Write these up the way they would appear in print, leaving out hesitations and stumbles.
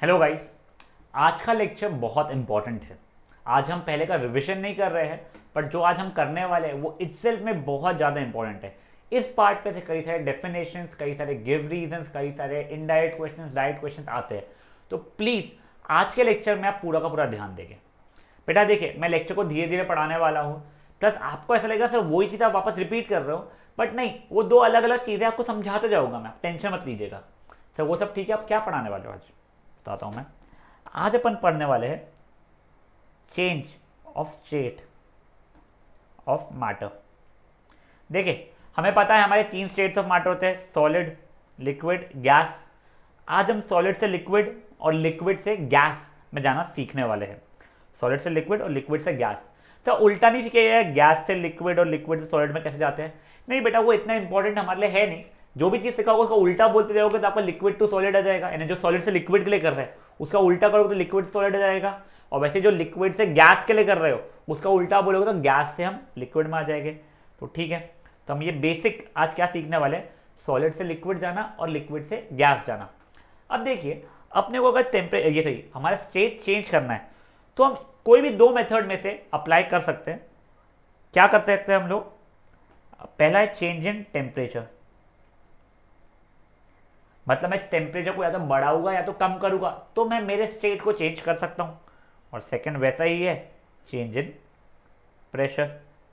Hello guys. आज का lecture बहुत इंपॉर्टेंट है। आज हम पहले का रिवीजन नहीं कर रहे हैं, बट जो आज हम करने वाले हैं वो इटसेल्फ में बहुत ज़्यादा इंपॉर्टेंट है। इस पार्ट पे से कई सारे डेफिनेशंस, कई सारे गिव रीजंस, कई सारे इनडायरेक्ट क्वेश्चंस, डायरेक्ट क्वेश्चंस आते हैं। तो प्लीज़ आज के लेक्चर में आप पूरा का पूरा ध्यान देंगे। बेटा देखिए, मैं लेक्चर को धीरे धीरे पढ़ाने वाला हूँ, प्लस आपको ऐसा लगेगा सर वही चीज़ आप वापस रिपीट कर रहे हो, बट नहीं, वो दो अलग अलग चीज़ें आपको समझाते जाऊँगा मैं, टेंशन मत लीजिएगा। सर वो सब ठीक है, आप क्या पढ़ाने वाले हो आज बताता हूँ मैं। आज अपन पढ़ने वाले हैं change of state of matter. देखिए, हमें पता है हमारे तीन स्टेट्स ऑफ मैटर होते हैं, सॉलिड, लिक्विड, गैस। आज हम सॉलिड से लिक्विड और लिक्विड से गैस में जाना सीखने वाले हैं। सॉलिड से लिक्विड और लिक्विड से गैस। तो उल्टा नहीं सीखे है, गैस से लिक्विड और लिक्विड से सॉलिड में कैसे जाते हैं। नहीं बेटा, वो इतना इंपॉर्टेंट हमारे लिए है नहीं। जो भी चीज़ सीखा होगा उसका उल्टा बोलते जाओगे तो आपका लिक्विड टू सॉलिड आ जाएगा, यानी जो सॉलिड से लिक्विड के लिए कर रहे हैं उसका उल्टा करोगे तो लिक्विड से सॉलिड आ जाएगा। और वैसे जो लिक्विड से गैस के लिए कर रहे हो उसका उल्टा बोलोगे तो गैस से हम लिक्विड में आ जाएंगे। तो ठीक है, तो हम ये बेसिक आज क्या सीखने वाले हैं, सॉलिड से लिक्विड जाना और लिक्विड से गैस जाना। अब देखिए, अपने को अगर टेम्परेचर ये सही हमारा स्टेट चेंज करना है तो हम कोई भी दो मेथड में से अप्लाई कर सकते हैं। क्या कर सकते हैं हम लोग? पहला है चेंज इन टेम्परेचर, मतलब मैं टेम्परेचर को या तो बढ़ाऊंगा या तो कम करूंगा तो मैं मेरे स्टेट को चेंज कर सकता हूं। और सेकंड वैसा ही है, चेंज इन प्रेशर।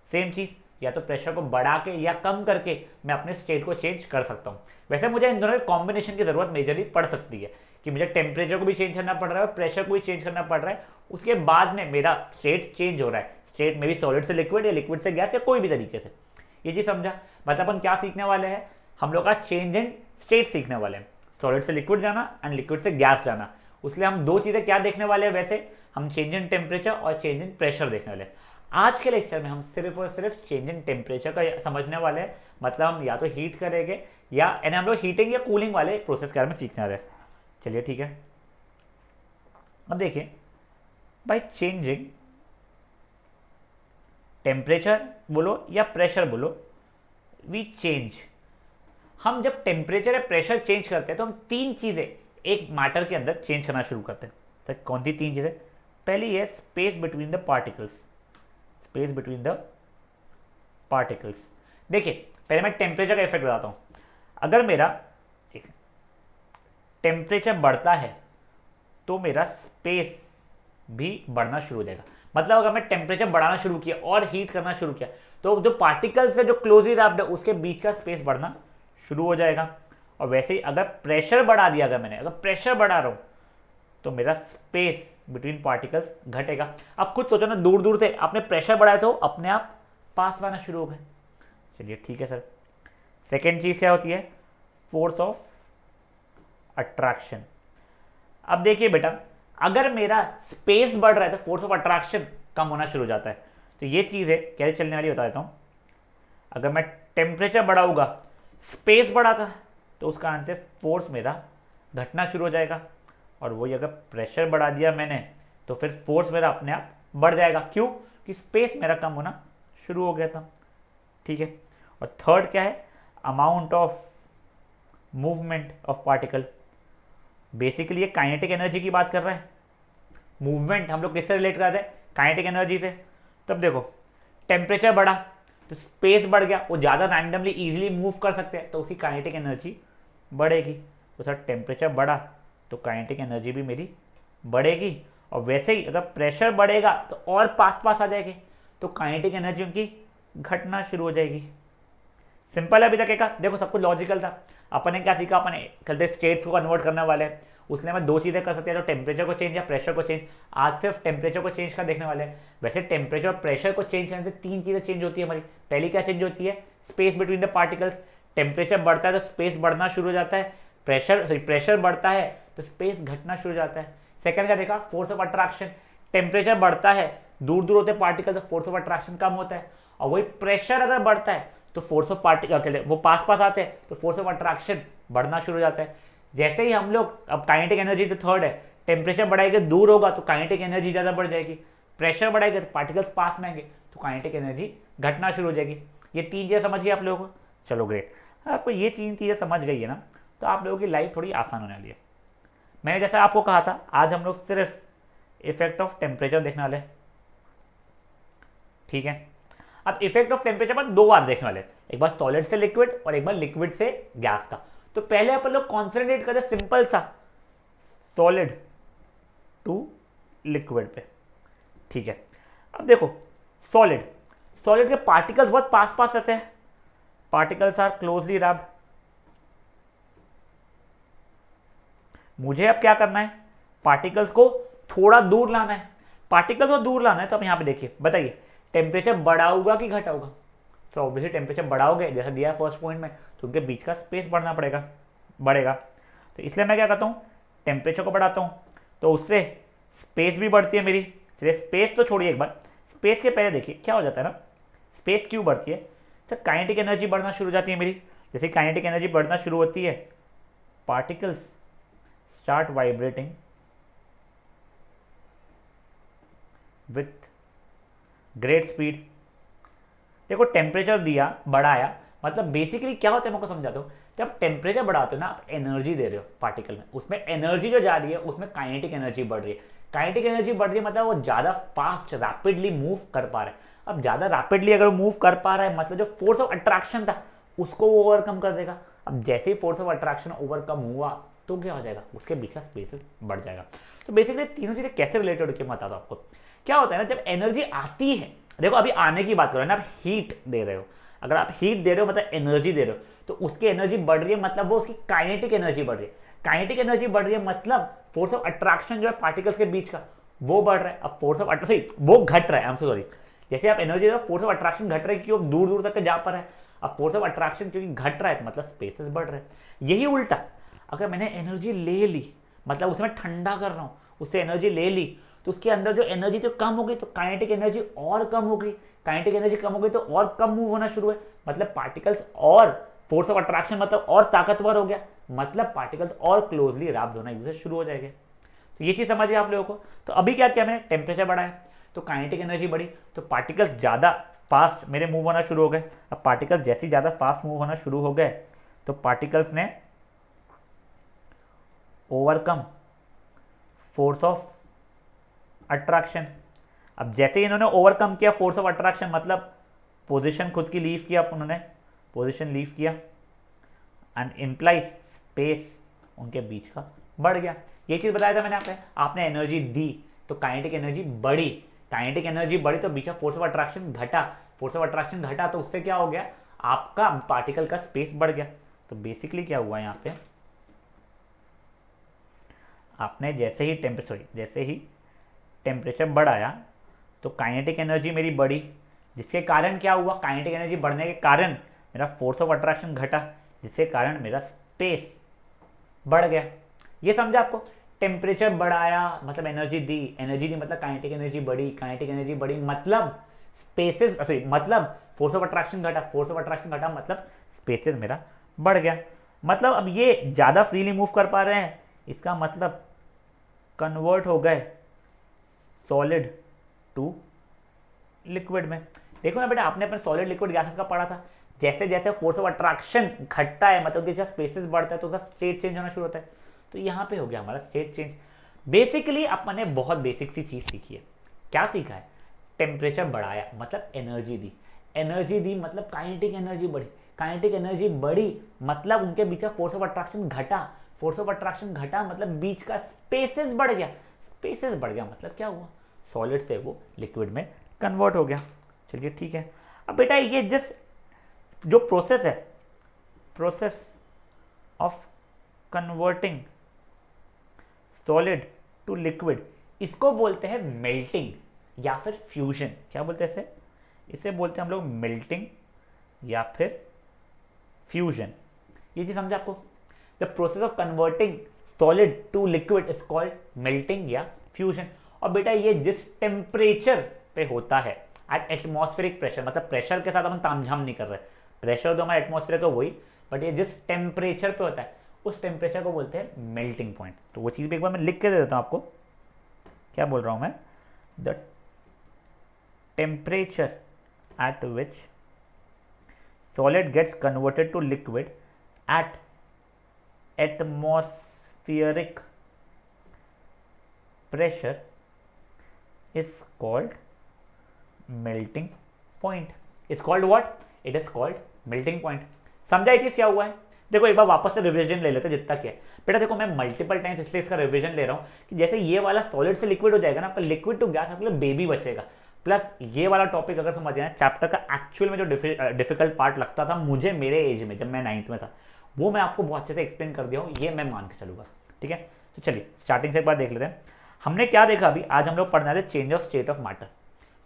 सेम चीज़, या तो प्रेशर को बढ़ा के या कम करके मैं अपने स्टेट को चेंज कर सकता हूँ। वैसे मुझे इन दोनों कॉम्बिनेशन की ज़रूरत मेजरली पड़ सकती है कि मुझे टेम्परेचर को भी चेंज करना पड़ रहा है और प्रेशर को भी चेंज करना पड़ रहा है, उसके बाद में मेरा स्टेट चेंज हो रहा है। स्टेट में भी सॉलिड से लिक्विड या लिक्विड से गैस या कोई भी तरीके से। ये चीज़ समझा? मतलब अपन क्या सीखने वाले हैं, हम लोग का चेंज इन स्टेट सीखने वाले हैं। सॉलिड से लिक्विड जाना एंड लिक्विड से गैस जाना। उसलिए हम दो चीज़ें क्या देखने वाले हैं, वैसे हम चेंज इन टेम्परेचर और चेंज इन प्रेशर देखने वाले हैं। आज के लेक्चर में हम सिर्फ और सिर्फ चेंज इन टेम्परेचर का समझने वाले हैं। मतलब हम या तो हीट करेंगे या यानी हम लोग हीटिंग या कूलिंग वाले प्रोसेस के बारे में सीखने वाले हैं। चलिए ठीक है। अब देखिए, बाय चेंजिंग टेम्परेचर बोलो या प्रेशर बोलो, वी चेंज। हम जब टेम्परेचर या प्रेशर चेंज करते हैं तो हम तीन चीज़ें एक मैटर के अंदर चेंज करना शुरू करते हैं। तो कौन सी तीन चीज़ें? पहली है space between the particles. Space between the particles. देखिए, पहले मैं टेम्परेचर का इफेक्ट बताता हूँ। अगर मेरा टेम्परेचर बढ़ता है तो मेरा स्पेस भी बढ़ना शुरू हो जाएगा। मतलब अगर मैं टेम्परेचर बढ़ाना शुरू किया और हीट करना शुरू किया तो जो पार्टिकल्स है जो क्लोजली रैप्ड है उसके बीच का स्पेस बढ़ना शुरू हो जाएगा। और वैसे ही अगर प्रेशर बढ़ा दिया, अगर प्रेशर बढ़ा रहा हूँ तो मेरा स्पेस बिटवीन पार्टिकल्स घटेगा। आप खुद सोचो ना, दूर दूर थे, आपने प्रेशर बढ़ाया तो अपने आप पास में आना शुरू हो गए। चलिए ठीक है सर। सेकेंड चीज़ क्या होती है? Force of attraction. अब देखिए बेटा, अगर मेरा स्पेस बढ़ रहा है तो फोर्स ऑफ अट्रैक्शन कम होना शुरू हो जाता है। तो ये चीज़ है कैसे चलने वाली, बता देता हूँ। अगर मैं टेम्परेचर बढ़ाऊंगा, स्पेस बढ़ाता तो उस कारण से फोर्स मेरा घटना शुरू हो जाएगा। और वही अगर प्रेशर बढ़ा दिया मैंने तो फिर फोर्स मेरा अपने आप बढ़ जाएगा। क्यों? कि स्पेस मेरा कम होना शुरू हो गया था। ठीक है। और थर्ड क्या है? Amount of movement of particle. Basically ये काइनेटिक एनर्जी की बात कर रहे हैं। मूवमेंट हम लोग किससे रिलेट करते हैं? काइनेटिक एनर्जी से। तब देखो, टेम्परेचर बढ़ा तो स्पेस बढ़ गया, वो ज़्यादा रैंडमली इजीली मूव कर सकते हैं तो उसकी काइनेटिक एनर्जी बढ़ेगी। तो सर टेम्परेचर बढ़ा तो काइनेटिक एनर्जी भी मेरी बढ़ेगी। और वैसे ही अगर प्रेशर बढ़ेगा तो और पास पास आ जाएगी तो काइनेटिक एनर्जी उनकी घटना शुरू हो जाएगी। सिंपल है अभी तक का। देखो, सब कुछ लॉजिकल था। अपन ने क्या सीखा, अपन कहते स्टेट्स को कन्वर्ट करने वाले हैं। उसने मैं दो चीज़ें कर सकते हैं, तो टेम्परेचर को चेंज या प्रेशर को चेंज। आज सिर्फ टेम्परेचर को चेंज कर देखने वाले हैं। वैसे टेम्परेचर और प्रेशर को चेंज करने से तीन चीज़ें चेंज होती है हमारी। पहली क्या चेंज होती है? Space between the particles. Temperature बढ़ता है तो स्पेस बढ़ना शुरू हो जाता है। प्रेशर बढ़ता है तो स्पेस घटना शुरू हो जाता है। सेकंड क्या देखा? Force of attraction. टेम्परेचर बढ़ता है, दूर दूर होते पार्टिकल तो फोर्स ऑफ अट्रैक्शन कम होता है। और वही प्रेशर अगर बढ़ता है तो फोर्स ऑफ पार्टिकल वो पास पास आते हैं तो फोर्स ऑफ अट्रैक्शन बढ़ना शुरू हो जाता है। जैसे ही हम लोग, अब काइनेटिक एनर्जी तो थर्ड है, टेम्परेचर बढ़ाएंगे दूर होगा तो काइनेटिक एनर्जी ज़्यादा बढ़ जाएगी। प्रेशर बढ़ाएंगे तो पार्टिकल्स पास में आएंगे तो काइनेटिक एनर्जी घटना शुरू हो जाएगी। ये तीन चीज़ें समझिए आप लोगों को। चलो ग्रेट, आपको ये तीन चीज़ें समझ गई है ना, तो आप लोगों की लाइफ थोड़ी आसान होने वाली है। मैंने जैसा आपको कहा था आज हम लोग सिर्फ इफेक्ट ऑफ टेम्परेचर देखने वाले, ठीक है। अब इफेक्ट ऑफ टेम्परेचर पर दो बार देखने वाले, एक बार सॉलिड से लिक्विड और एक बार लिक्विड से गैस का। तो पहले अपन लोग कॉन्सेंट्रेट करें सिंपल सा सॉलिड टू लिक्विड पे, ठीक है। अब देखो सॉलिड, सॉलिड के पार्टिकल्स बहुत पास पास रहते हैं, पार्टिकल्स आर क्लोजली रैप्ड। मुझे अब क्या करना है, पार्टिकल्स को थोड़ा दूर लाना है, पार्टिकल्स को दूर लाना है। तो अब यहाँ पे देखिए, बताइए टेम्परेचर बढ़ा होगा कि घटा होगा? तो ऑब्वियसली टेम्परेचर बढ़ाओगे, जैसा दिया है फर्स्ट पॉइंट में, तो उनके बीच का स्पेस बढ़ना पड़ेगा, बढ़ेगा। तो इसलिए मैं क्या करता हूँ, टेम्परेचर को बढ़ाता हूँ, तो उससे स्पेस भी बढ़ती है मेरी। चलिए स्पेस तो छोड़िए एक बार, स्पेस के पहले देखिए क्या हो जाता है ना, स्पेस क्यों बढ़ती है? सर काइनेटिक एनर्जी बढ़ना शुरू हो जाती है मेरी। जैसे काइनेटिक एनर्जी बढ़ना शुरू होती है, particles start vibrating with great speed. देखो टेम्परेचर दिया, बढ़ाया, मतलब बेसिकली क्या होता है मैं आपको समझाता हूँ। जब टेम्परेचर बढ़ाते हो ना, आप एनर्जी दे रहे हो पार्टिकल में, उसमें एनर्जी जो जा रही है उसमें काइनेटिक एनर्जी बढ़ रही है। काइनेटिक एनर्जी बढ़ रही है मतलब वो ज़्यादा फास्ट रैपिडली मूव कर पा रहा है। अब ज़्यादा रैपिडली अगर मूव कर पा रहा है मतलब जो फोर्स ऑफ अट्रैक्शन था उसको वो ओवरकम कर देगा। अब जैसे ही फोर्स ऑफ अट्रैक्शन ओवरकम हुआ तो क्या हो जाएगा, उसके बीच का स्पेसेस बढ़ जाएगा। तो बेसिकली तीनों चीज़ें कैसे रिलेटेड होकर मैं बताता हूँ आपको। क्या होता है ना, जब एनर्जी आती है, देखो अभी आने की बात करो ना, आप हीट दे रहे हो, अगर आप हीट दे रहे हो मतलब एनर्जी दे रहे हो, तो उसकी एनर्जी बढ़ रही है मतलब वो उसकी काइनेटिक एनर्जी बढ़ रही है। काइनेटिक एनर्जी बढ़ रही है मतलब फोर्स ऑफ अट्रैक्शन जो है पार्टिकल्स के बीच का वो बढ़ रहा है। अब फोर्स ऑफ अट्रैक्शन वो घट रहा है, आई एम सॉरी, जैसे आप एनर्जी दे रहे हो फोर्स ऑफ अट्रैक्शन घट रहा है क्योंकि वो दूर दूर तक जा पा रहा है। अब फोर्स ऑफ अट्रैक्शन क्योंकि घट रहा है मतलब स्पेसेस बढ़ रहे हैं। यही उल्टा अगर मैंने एनर्जी ले ली, मतलब उसे मैं ठंडा कर रहा हूँ, उससे एनर्जी ले ली, तो उसके अंदर जो एनर्जी तो कम हो गई, तो काइनेटिक एनर्जी और कम हो गई। काइनेटिक एनर्जी कम हो गई तो और कम मूव होना शुरू है, मतलब पार्टिकल्स और फोर्स ऑफ अट्रैक्शन मतलब और ताकतवर हो गया, मतलब पार्टिकल्स और क्लोजली रैप्ड होना एक दूसरे शुरू हो जाएंगे। तो ये चीज़ समझिए आप लोगों को। तो अभी क्या किया मैंने, टेम्परेचर बढ़ाया तो काइनेटिक एनर्जी बढ़ी, तो पार्टिकल्स ज़्यादा फास्ट मेरे मूव होना शुरू हो गए। अब पार्टिकल्स जैसे ही ज़्यादा फास्ट मूव होना शुरू हो गए तो पार्टिकल्स ने ओवरकम फोर्स ऑफ अट्रैक्शन। अब जैसे ही इन्होंने ओवरकम किया फोर्स ऑफ अट्रैक्शन मतलब पोजीशन खुद की लीव किया, उन्होंने पोजीशन लीव किया एंड इम्प्लाइज स्पेस उनके बीच का बढ़ गया। ये चीज़ बताया था मैंने आपने एनर्जी दी तो काइनेटिक एनर्जी बढ़ी, काइनेटिक एनर्जी बढ़ी तो बीच का फोर्स ऑफ अट्रैक्शन घटा, फोर्स ऑफ अट्रैक्शन घटा तो उससे क्या हो गया, आपका पार्टिकल का स्पेस बढ़ गया। तो बेसिकली क्या हुआ यहाँ पे, आपने जैसे ही टेम्परेचर बढ़ाया तो काइनेटिक एनर्जी मेरी बढ़ी, जिसके कारण क्या हुआ, काइनेटिक एनर्जी बढ़ने के कारण मेरा फोर्स ऑफ अट्रैक्शन घटा, जिसके कारण मेरा स्पेस बढ़ गया। ये समझा आपको, टेम्परेचर बढ़ाया मतलब एनर्जी दी मतलब काइनेटिक एनर्जी बढ़ी, काइनेटिक एनर्जी बढ़ी मतलब स्पेसेस मतलब फोर्स ऑफ अट्रैक्शन घटा, फोर्स ऑफ अट्रैक्शन घटा मतलब स्पेसेस मेरा बढ़ गया। मतलब अब ये ज़्यादा फ्रीली मूव कर पा रहे हैं, इसका मतलब कन्वर्ट हो गए सॉलिड टू लिक्विड में। देखो ना बेटा, आपने अपने सॉलिड लिक्विड गैसेस का पढ़ा था, जैसे जैसे फोर्स ऑफ अट्रैक्शन घटता है मतलब जैसे स्पेसेस बढ़ता है तो उसका स्टेट चेंज होना शुरू होता है। तो यहाँ पे हो गया हमारा स्टेट चेंज। बेसिकली अपन ने बहुत बेसिक सी चीज़ सीखी है। क्या सीखा है, टेम्परेचर बढ़ाया मतलब एनर्जी दी मतलब काइनेटिक एनर्जी बढ़ी, काइनेटिक एनर्जी बढ़ी मतलब उनके बीच का फोर्स ऑफ अट्रैक्शन घटा, फोर्स ऑफ अट्रैक्शन घटा मतलब बीच का स्पेसेस बढ़ गया, स्पेसेस बढ़ गया मतलब क्या हुआ, सॉलिड से वो लिक्विड में कन्वर्ट हो गया। चलिए ठीक है। अब बेटा ये जिस जो प्रोसेस है, process of converting solid to liquid, इसको बोलते हैं मेल्टिंग या फिर फ्यूजन। क्या बोलते हैं इसे बोलते हैं हम लोग मेल्टिंग या फिर फ्यूजन। ये चीज समझे आपको, the process of converting solid to liquid is called melting या फ्यूजन। और बेटा ये जिस टेम्परेचर पे होता है एट एटमॉस्फेरिक प्रेशर, मतलब प्रेशर के साथ अपन तामझाम नहीं कर रहे, प्रेशर तो हमारा एटमॉस्फेयर का वही, बट ये जिस टेम्परेचर पे होता है उस टेम्परेचर को बोलते हैं मेल्टिंग पॉइंट। तो वो चीज़ भी एक बार मैं लिख के दे देता हूँ आपको, क्या बोल रहा हूँ मैं, the temperature at which solid gets converted to liquid at atmospheric pressure is called melting point. Is called what? It is called melting point. समझा ये चीज क्या हुआ है? देखो एक बार वापस से रिवीजन ले लेते हैं जितना क्या है बेटा। देखो मैं मल्टीपल टाइम्स इसलिए इसका रिवीजन ले रहा हूँ कि जैसे ये वाला सॉलिड से लिक्विड हो जाएगा ना, आपका लिक्विड टू गैस आपके लिए बेबी बचेगा। प्लस ये वाला टॉपिक अगर समझ जाए, चैप्टर का एक्चुअल में जो डिफिकल्ट पार्ट लगता था मुझे मेरे एज में जब मैं 9th में था, वो मैं आपको बहुत अच्छे से एक्सप्लेन कर दिया हूँ, ये मैं मान के चलूंगा। ठीक है, तो चलिए स्टार्टिंग से एक बार देख लेते हैं हमने क्या देखा। अभी आज हम लोग पढ़ने वाले change of state of matter,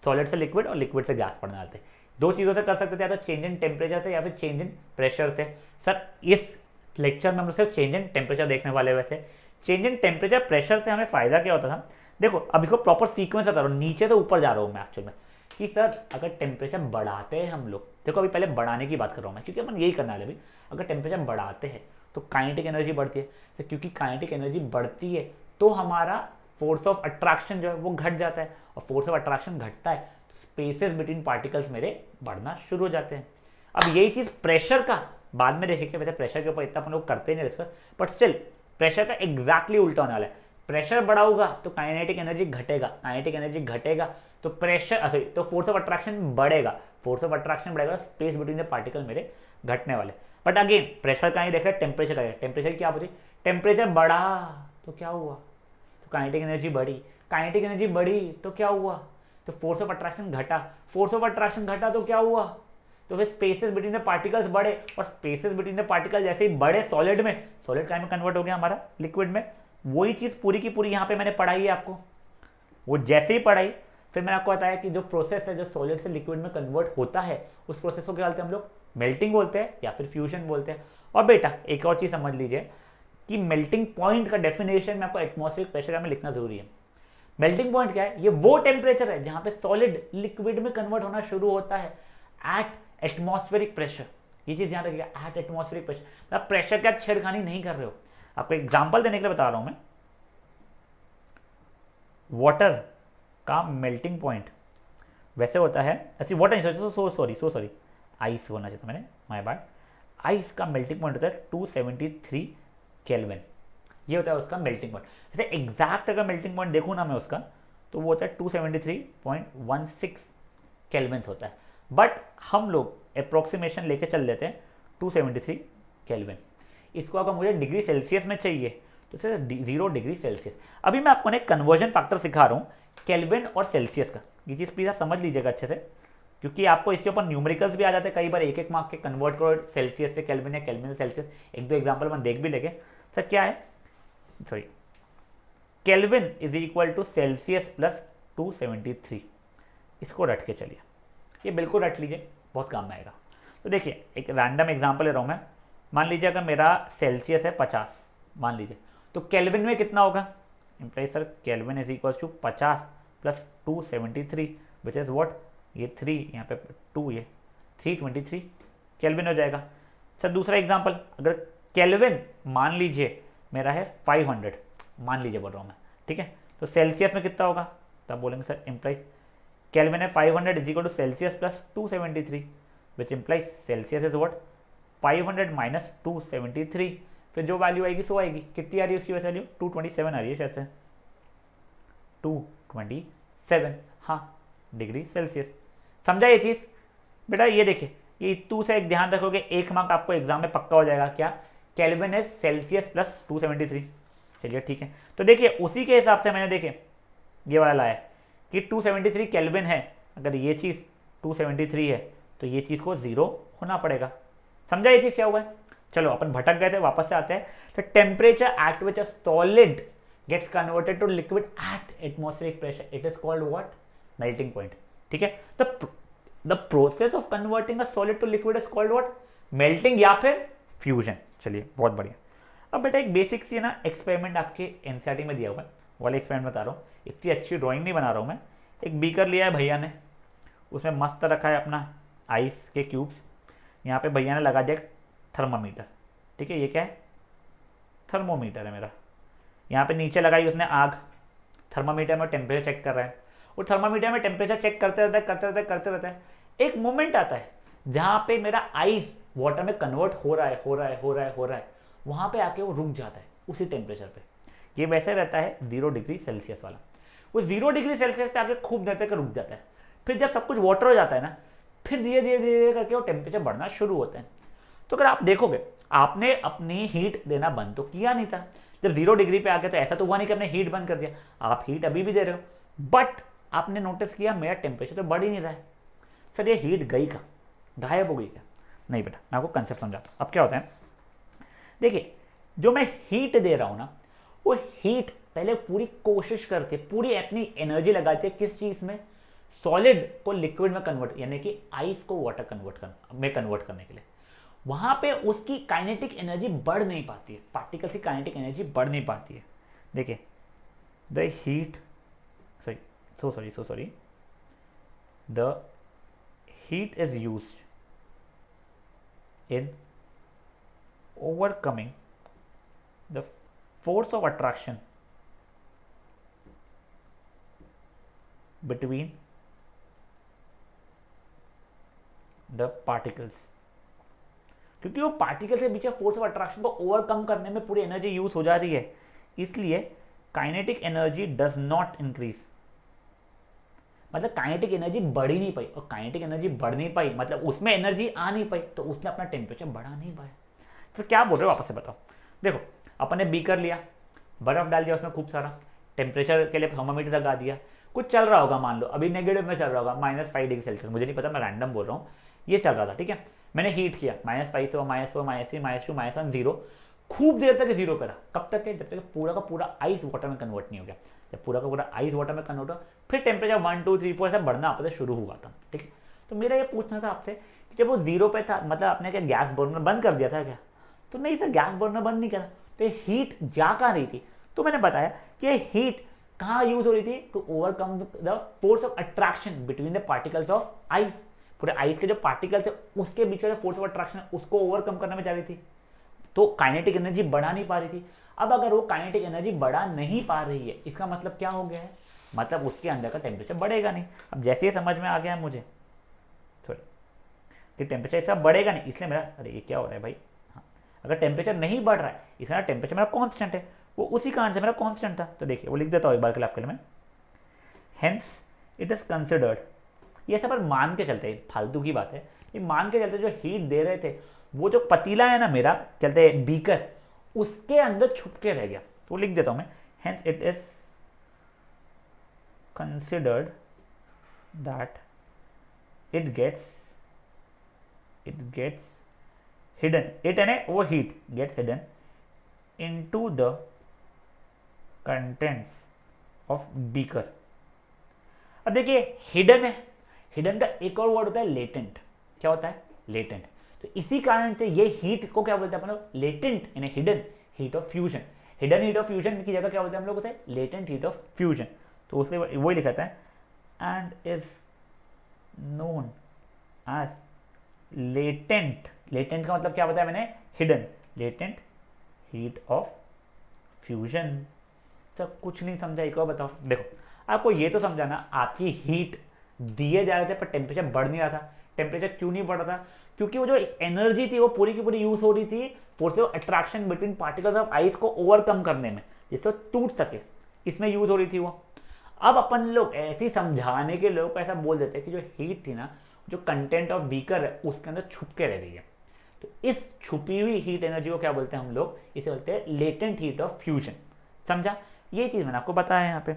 solid से लिक्विड और लिक्विड से गैस पढ़ने वाले थे। दो चीज़ों से कर सकते थे, या तो चेंज इन टेम्परेचर से या फिर चेंज इन प्रेशर से। सर इस लेक्चर में हम लोग सिर्फ चेंज इन टेम्परेचर देखने वाले। वैसे चेंज इन टेम्परेचर प्रेशर से हमें फायदा क्या होता था, देखो अब इसको प्रॉपर सीक्वेंस बता रहा हूँ, नीचे से ऊपर जा रहा हूँ मैं एक्चुअल में, कि सर अगर टेम्परेचर बढ़ाते हैं हम लोग, देखो अभी पहले बढ़ाने की बात कर रहा हूँ मैं क्योंकि अपन यही करने वाले अभी। अगर टेम्परेचर बढ़ाते हैं तो काइनेटिक एनर्जी बढ़ती है, तो क्योंकि काइनेटिक एनर्जी बढ़ती है तो हमारा फोर्स ऑफ अट्रैक्शन जो है वो घट जाता है, और फोर्स ऑफ अट्रैक्शन घटता है तो स्पेसेस बिटवीन पार्टिकल्स मेरे बढ़ना शुरू हो जाते हैं। अब यही चीज प्रेशर का बाद में देखेंगे, वैसे प्रेशर के ऊपर इतना अपन लोग करते नहीं डिस्कस, बट स्टिल प्रेशर का एग्जैक्टली उल्टा होने वाला है। प्रेशर बढ़ा होगा तो काइनेटिक एनर्जी घटेगा, काइनेटिक एनर्जी घटेगा तो प्रेशर तो फोर्स ऑफ अट्रैक्शन बढ़ेगा, फोर्स ऑफ अट्रैक्शन बढ़ेगा, स्पेस बिटवीन द पार्टिकल मेरे घटने वाले। बट अगेन प्रेशर का ही देख रहे हैं, टेम्परेचर का, टेम्परेचर क्या होती है, टेम्परेचर बढ़ा तो क्या हुआ, तो काइनेटिक एनर्जी बढ़ी, काइनेटिक एनर्जी बढ़ी तो क्या हुआ, तो फोर्स ऑफ अट्रैक्शन घटा, फोर्स ऑफ अट्रैक्शन घटा तो क्या हुआ, तो फिर स्पेसेस बिटवीन द पार्टिकल्स बढ़े, और स्पेसेस बिटवीन द पार्टिकल जैसे ही बढ़े सॉलिड में, सॉलिड क्या में कन्वर्ट हो गया हमारा लिक्विड में। वही चीज पूरी की पूरी यहाँ पे मैंने पढ़ाई है आपको, वो जैसे ही पढ़ाई फिर मैंने आपको बताया कि जो प्रोसेस है जो सॉलिड से लिक्विड में कन्वर्ट होता है उस प्रोसेस को क्या बोलते हैं हम लोग, मेल्टिंग बोलते हैं या फिर फ्यूजन बोलते हैं। और बेटा एक और चीज समझ लीजिए कि मेल्टिंग पॉइंट का डेफिनेशन में आपको एटमॉस्फेरिक प्रेशर में लिखना जरूरी है। मेल्टिंग पॉइंट क्या है, ये वो टेम्परेचर है जहां पे सॉलिड लिक्विड में कन्वर्ट होना शुरू होता है एट एटमॉस्फेरिक प्रेशर। ये चीज ध्यान रखिएगा, एट एटमॉस्फेरिक प्रेशर, मतलब प्रेशर का छेड़खानी नहीं कर रहे हो। आपको एग्जांपल देने के लिए बता रहा हूं मैं, वाटर का मेल्टिंग पॉइंट वैसे होता है, अच्छी वाटर सो सॉरी आइस होना चाहिए मैंने, माय बैड। आइस का मेल्टिंग पॉइंट होता है 273 केल्विन, ये होता है उसका मेल्टिंग पॉइंट। जैसे एग्जैक्ट अगर मेल्टिंग पॉइंट देखूँ ना मैं उसका, तो वो होता है 273.16 केल्विन होता है, बट हम लोग अप्रोक्सीमेशन लेके चल लेते हैं 273 केल्विन। इसको अगर मुझे डिग्री सेल्सियस में चाहिए तो सिर्फ 0 डिग्री सेल्सियस। अभी मैं आपको एक कन्वर्जन फैक्टर सिखा रहा हूँ केल्विन और सेल्सियस का, ये चीज़ प्लीज़ आप समझ लीजिएगा अच्छे से, क्योंकि आपको इसके ऊपर न्यूमेरिकल्स भी आ जाते हैं कई बार, एक एक मार्क के कन्वर्ट करो सेल्सियस से केल्विन या केल्विन से सेल्सियस। एक दो एग्जाम्पल मैं देख भी लेंगे। सर क्या है, sorry kelvin is equal to Celsius plus 273, इसको रट के चलिए, ये बिल्कुल रट लीजिए, बहुत काम में आएगा। तो देखिए एक रैंडम एग्जांपल ले रहा हूँ मैं, मान लीजिए अगर मेरा सेल्सियस है 50 मान लीजिए, तो केल्विन में कितना होगा, implies sir kelvin is equal to 50 plus 273 which is what, ये 3 यहाँ पे 2, ये 323 केल्विन हो जाएगा। सर दूसरा एग्जांपल, अगर केल्विन मान लीजिए मेरा है 500, मान लीजिए बोल रहा हूँ मैं, ठीक है, तो सेल्सियस में कितना होगा, तब बोलेंगे सर इम्प्लाइज केल्विन है 500 is equal to Celsius plus 273 which implies Celsius is what 500 minus 273, फिर जो वैल्यू आएगी सो आएगी। कितनी आ रही है उसकी वैल्यू, 227 आ रही है शायद से, 227 हाँ डिग्री सेल्सियस। समझा ये चीज़ बेटा। ये देखिए ये इतू से एक ध्यान रखोगे, एक मार्क आपको एग्जाम में पक्का हो जाएगा, क्या केल्विन है सेल्सियस प्लस 273। चलिए ठीक है, तो देखिए उसी के हिसाब से मैंने देखे ये वाला लाया कि 273 केल्विन है, अगर ये चीज़ 273 है तो ये चीज़ को 0 होना पड़ेगा। समझा ये चीज़ क्या हुआ है। चलो अपन भटक गए थे, वापस से आते हैं। तो temperature at which a solid gets converted to liquid at atmospheric pressure, it is called what, melting point. ठीक है, the process of converting a solid to liquid is called what, melting या फिर फ्यूजन। चलिए बहुत बढ़िया। अब बेटा एक बेसिक सी ना एक्सपेरिमेंट आपके एनसीईआरटी में दिया हुआ है, वाला एक्सपेरिमेंट बता रहा हूँ। इतनी अच्छी ड्राइंग नहीं बना रहा हूँ मैं। एक बीकर लिया है भैया ने, उसमें मस्त रखा है अपना आइस के क्यूब्स, यहाँ पे भैया ने लगा दिया थर्मामीटर। ठीक है, ये क्या है, थर्मोमीटर है मेरा। यहाँ पे नीचे लगाई उसने आग, थर्मामीटर में टेम्परेचर चेक कर रहा है, और थर्मामीटर में टेम्परेचर चेक करते रहता है। एक मोमेंट आता है जहाँ पे मेरा आइस वाटर में कन्वर्ट हो रहा है, वहाँ पे आके वो रुक जाता है उसी टेम्परेचर पे। ये वैसे रहता है 0 डिग्री सेल्सियस वाला। वो 0 डिग्री सेल्सियस पे आके खूब देर तक रुक जाता है। फिर जब सब कुछ वाटर हो जाता है ना, फिर धीरे धीरे धीरे करके वो टेम्परेचर बढ़ना शुरू होता है। तो अगर आप देखोगे, आपने अपनी हीट देना बंद तो किया नहीं था। जब 0 डिग्री पे आ गया तो ऐसा तो हुआ नहीं कि आपने हीट बंद कर दिया, आप हीट अभी भी दे रहे हो, बट आपने नोटिस किया मेरा टेम्परेचर तो बढ़ ही नहीं रहा है। सर ये हीट गई का, गायब हो गई क्या? नहीं बेटा, मैं आपको कंसेप्ट समझाता हूँ। अब क्या होता है, देखिए जो मैं हीट दे रहा हूँ ना, वो हीट पहले पूरी कोशिश करती है, पूरी अपनी एनर्जी लगाती है किस चीज़ में, सॉलिड को लिक्विड में कन्वर्ट, यानी कि आइस को वाटर कन्वर्ट करने के लिए। वहां पे उसकी काइनेटिक एनर्जी बढ़ नहीं पाती है, पार्टिकल्स की काइनेटिक एनर्जी बढ़ नहीं पाती है। देखिए the heat sorry the heat is used in overcoming the force of attraction between the particles। क्योंकि वो पार्टिकल्स के बीच फोर्स ऑफ अट्रैक्शन को ओवरकम करने में पूरी एनर्जी यूज हो जा रही है, इसलिए kinetic energy does not increase. मतलब काइनेटिक एनर्जी बढ़ ही नहीं पाई, और काइनेटिक एनर्जी बढ़ नहीं पाई मतलब उसमें एनर्जी आ नहीं पाई, तो उसने अपना टेम्परेचर बढ़ा नहीं पाया। तो क्या बोल रहे हो वापस से बताओ। देखो अपन ने बीकर लिया, बर्फ डाल दिया उसमें खूब सारा, टेम्परेचर के लिए थर्मामीटर लगा दिया, कुछ चल रहा होगा, मान लो अभी नेगेटिव में चल रहा होगा, -5 डिग्री सेल्सियस, मुझे नहीं पता, मैं रैंडम बोल रहा हूँ, ये चल रहा था, ठीक है। मैंने हीट किया -5 से -4 -3 -2 -1 0, खूब देर तक 0 पे रहा। कब तक है? जब तक पूरा का पूरा आइस वाटर में कन्वर्ट नहीं हो गया। जब पूरा का पूरा आइस वाटर में कन्वर्ट हो, फिर टेम्परेचर 1 2 3 4 ऐसा बढ़ना आपसे शुरू हुआ था, ठीक है। तो मेरा ये पूछना था आपसे कि जब वो 0 पे था, मतलब आपने क्या गैस बर्नर बंद कर दिया था क्या? तो नहीं सर, गैस बर्नर बंद नहीं करा, तो ये हीट जा कहाँ रही थी? तो मैंने बताया कि ये हीट कहाँ यूज हो रही थी, to overcome the force of attraction between the particles of ice. पूरे आइस के जो पार्टिकल्स है उसके बीच का जो फोर्स ऑफ अट्रैक्शन उसको ओवरकम करने में जा रही थी, तो काइनेटिक एनर्जी बढ़ा नहीं पा रही थी। अब अगर वो काइनेटिक एनर्जी बढ़ा नहीं पा रही है, इसका मतलब क्या हो गया है, मतलब उसके अंदर का टेम्परेचर बढ़ेगा नहीं। अब जैसे ये समझ में आ गया है मुझे थोड़ा कि टेम्परेचर ऐसा बढ़ेगा नहीं, इसलिए मेरा, अरे ये क्या हो रहा है भाई, हाँ, अगर टेम्परेचर नहीं बढ़ रहा है, इसलिए टेम्परेचर मेरा कॉन्स्टेंट है, वो उसी कारण से मेरा कॉन्स्टेंट था। तो देखिए वो लिख देता हूँ एक बार के लिए आपके लिए मैं, हेंस इट इज कंसिडर्ड, ये सब पर मान के चलते हैं, फालतू की बात है, ये मान के चलते जो हीट दे रहे थे, वो जो पतीला है ना मेरा, चलते बीकर, उसके अंदर छुप के रह गया। तो लिख देता हूं मैं, hence it is considered that it gets hidden, it है वो heat gets hidden into the contents of beaker. अब देखिए हिडन है, हिडन का एक और वर्ड होता है लेटेंट। क्या होता है? लेटेंट। तो इसी कारण से ये हीट को क्या बोलते हैं अपन लोग? लेटेंट यानी hidden heat of fusion. Hidden heat of fusion की जगह क्या बोलते हैं हम लोग उसे? Latent heat of fusion. तो उसमें वही लिखा था, and is known as latent. Latent का मतलब क्या बताया मैंने? Hidden. Latent heat of fusion. सब कुछ नहीं समझा, एक और बताओ। देखो आपको ये तो समझाना, आपकी हीट दिए जा रहे थे पर टेम्परेचर बढ़ नहीं रहा था। टेम्परेचर क्यों नहीं बढ़ रहा था? क्योंकि वो जो एनर्जी थी वो पूरी की पूरी यूज हो रही थी force of attraction between particles of ice को ओवरकम करने में, जिससे टूट सके, इसमें यूज हो रही थी वो। अब अपन लोग ऐसे समझाने के लोग ऐसा बोल देते हैं कि जो हीट थी ना, जो कंटेंट ऑफ बीकर है उसके अंदर छुप के रह रही है। तो इस छुपी हुई हीट एनर्जी को क्या बोलते हैं हम लोग? इसे बोलते हैं लेटेंट हीट ऑफ फ्यूजन। समझा? ये चीज मैंने आपको बताया है यहाँ पे।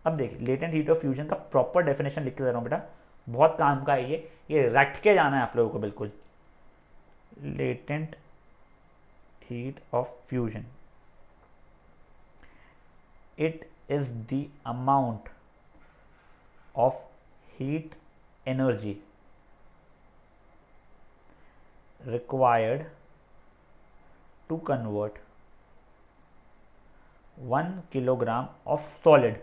अब देखिए लेटेंट हीट ऑफ फ्यूजन का प्रॉपर डेफिनेशन लिख के दे रहा हूँ बेटा, बहुत काम का है ये रट के जाना है आप लोगों को बिल्कुल। Latent heat of fusion, it is the amount of heat energy required to convert 1 kilogram of solid,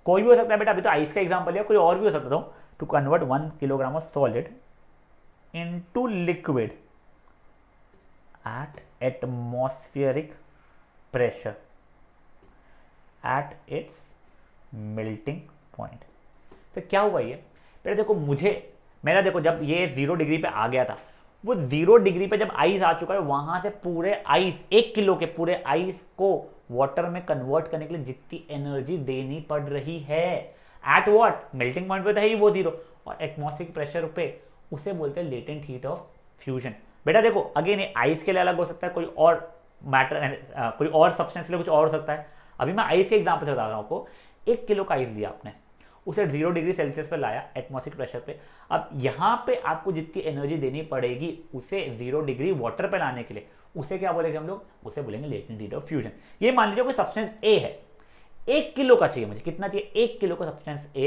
कोई भी हो सकता है बेटा, अभी तो आइस का एग्जांपल है, कोई और भी हो सकता था, to convert 1 kilogram of solid into liquid at atmospheric pressure at its melting point. तो क्या हुआ ये? पहले देखो मेरा देखो जब ये 0 डिग्री पे आ गया था, वो 0 डिग्री पे जब आइस आ चुका है, वहां से पूरे आइस, 1 किलो के पूरे आइस को वाटर में कन्वर्ट करने के लिए जितनी एनर्जी देनी पड़ रही है, एट व्हाट, मेल्टिंग पॉइंट पे तो है ही वो 0, और एटमॉस्फेरिक प्रेशर पे, उसे बोलते हैं लेटेंट हीट ऑफ फ्यूजन। बेटा देखो अगेन ये आइस के लिए अलग हो सकता है, कोई और मैटर, कोई और सब्सटेंस के लिए कुछ और हो सकता है। अभी मैं आइस के एग्जाम्पल से बता रहा हूँ आपको। 1 किलो का आइस लिया आपने, उसे 0 डिग्री सेल्सियस पे लाया एटमॉस्फेरिक प्रेशर पे। अब यहाँ पे आपको जितनी एनर्जी देनी पड़ेगी उसे 0 डिग्री वाटर पे लाने के लिए, उसे क्या बोलेंगे हम लोग, उसे बोलेंगे लेटेंट हीट ऑफ फ्यूजन। ये मान लीजिए कोई सब्सटेंस ए है, 1 किलो का चाहिए मुझे, कितना चाहिए, 1 किलो का सब्सटेंस ए,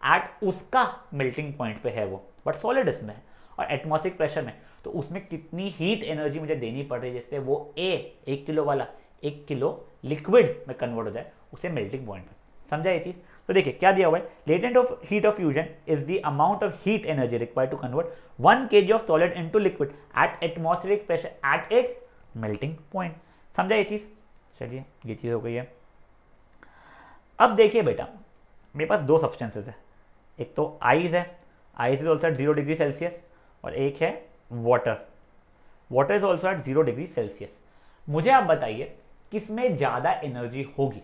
एट उसका मेल्टिंग पॉइंट पे है वो, बट सॉलिड इसमें है और एटमॉस्फेरिक प्रेशर में, तो उसमें कितनी हीट एनर्जी मुझे देनी पड़ रही है जिससे वो ए 1 किलो वाला 1 किलो लिक्विड में कन्वर्ट हो जाए उसे मेल्टिंग पॉइंट पे। समझा ये चीज? तो देखिए क्या दिया हुआ है, latent of heat of fusion is the amount of heat energy required to convert 1 kg of solid into liquid at atmospheric pressure at its melting point. समझा ये चीज? चलिए ये चीज हो गई है। अब देखिए बेटा, मेरे पास दो सब्सटेंसेस है, एक तो आइस है, ice is also eight 0 degree Celsius, और एक है water, water is also eight 0 degree Celsius. मुझे आप बताइए किसमें ज्यादा एनर्जी होगी,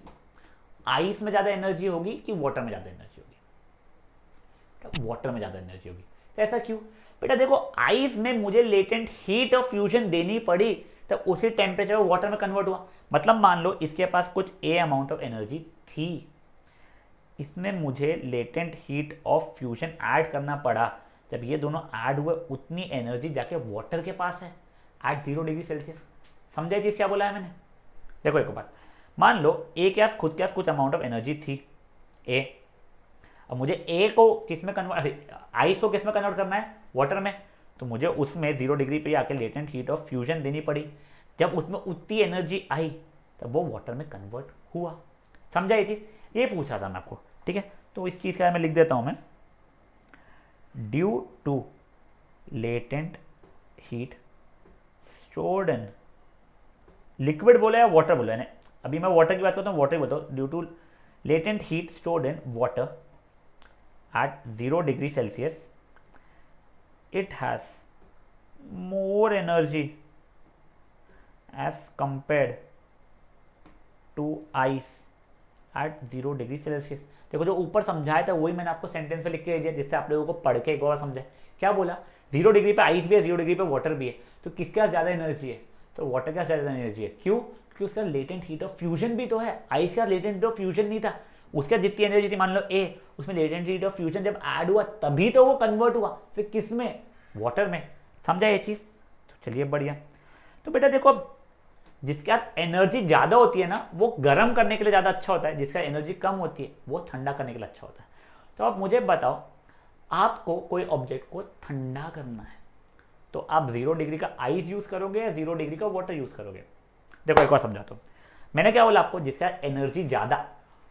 आइस में ज्यादा एनर्जी होगी कि वाटर में ज्यादा एनर्जी होगी? वाटर में ज्यादा एनर्जी होगी। तो ऐसा क्यों बेटा? देखो आइस में मुझे लेटेंट हीट ऑफ फ्यूजन देनी पड़ी, तब उसी टेम्परेचर वाटर में कन्वर्ट हुआ। मतलब मान लो इसके पास कुछ ए अमाउंट ऑफ एनर्जी थी, इसमें मुझे latent heat of fusion add करना पड़ा, जब ये दोनों ऐड हुए उतनी एनर्जी जाके वाटर के पास है एट 0 डिग्री सेल्सियस। समझा चीज क्या बोला है मैंने? देखो एक बात, मान लो ए के पास खुद के पास कुछ अमाउंट ऑफ एनर्जी थी ए, अब मुझे ए को किस में कन्वर्ट, आइस को किस में कन्वर्ट करना है, वाटर में, तो मुझे उसमें 0 डिग्री पे आके लेटेंट हीट ऑफ फ्यूजन देनी पड़ी। जब उसमें उतनी एनर्जी आई तब वो वाटर में कन्वर्ट हुआ। समझा ये चीज? ये पूछा था मैं आपको, ठीक है? तो इस चीज का मैं लिख देता हूं मैं, due to latent heat stored in, liquid बोला या वाटर बोला है? अभी मैं वाटर की बात करता हूँ, वाटर ही बताओ। Due to latent heat stored in water at 0 degree Celsius, it has more energy as compared to ice at 0 degree Celsius. देखो जो ऊपर समझाया था वही मैंने आपको सेंटेंस में लिख के दिया, जिससे आप लोगों को पढ़ के एक और समझे। क्या बोला? 0 डिग्री पे आइस भी है, 0 डिग्री पे वाटर भी है, तो किसके पास ज्यादा एनर्जी है? तो वाटर के पास ज्यादा एनर्जी है। क्यों? क्योंकि उसका लेटेंट हीट ऑफ फ्यूजन भी तो है, आइस का लेटेंट हीट ऑफ फ्यूजन नहीं था। उसका जितनी एनर्जी थी मान लो ए, उसमें लेटेंट हीट ऑफ फ्यूजन जब ऐड हुआ तभी तो वो कन्वर्ट हुआ, फिर किस में? वाटर में। समझा ये चीज? तो चलिए बढ़िया। तो बेटा देखो, जिसके पास एनर्जी ज्यादा होती है ना, वो गर्म करने के लिए ज्यादा अच्छा होता है, जिसका एनर्जी कम होती है वो ठंडा करने के लिए अच्छा होता है। तो आप मुझे बताओ, आपको कोई ऑब्जेक्ट को ठंडा करना है तो आप 0 डिग्री का आइस यूज करोगे या 0 डिग्री का वाटर यूज करोगे? देखो एक बार समझाता हूँ। मैंने क्या बोला आपको, जिसका एनर्जी ज्यादा